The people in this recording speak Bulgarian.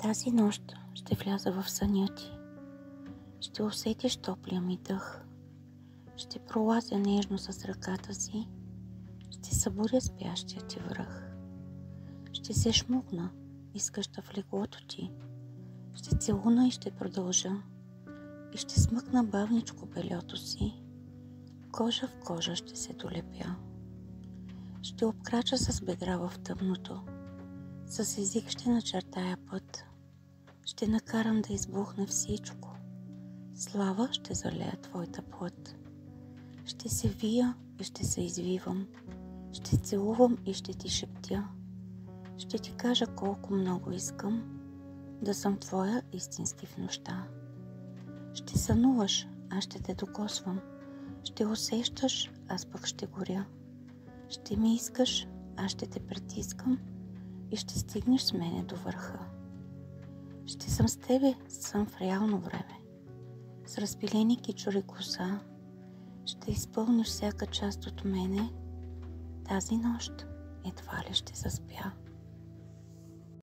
Тази нощ ще вляза в съня ти. Ще усетиш топлия ми дъх. Ще пролазя нежно с ръката си. Ще събудя спящия ти връх. Ще се шмукна, искаща в леглото ти. Ще целуна и ще продължа. И ще смъкна бавничко бельото си. Кожа в кожа ще се долепя. Ще обкрача с бедра в тъмното. С език ще начертая път. Ще накарам да избухне всичко. Слава ще залея твоята плът. Ще се вия и ще се извивам. Ще целувам и ще ти шептя. Ще ти кажа колко много искам да съм твоя истински в нощта. Ще сънуваш, аз ще те докосвам. Ще усещаш, аз пък ще горя. Ще ми искаш, аз ще те притискам и ще стигнеш с мене до върха. Ще съм с тебе сън в реално време. С разпилени кичури коса ще изпълниш всяка част от мене. Тази нощ едва ли ще заспя.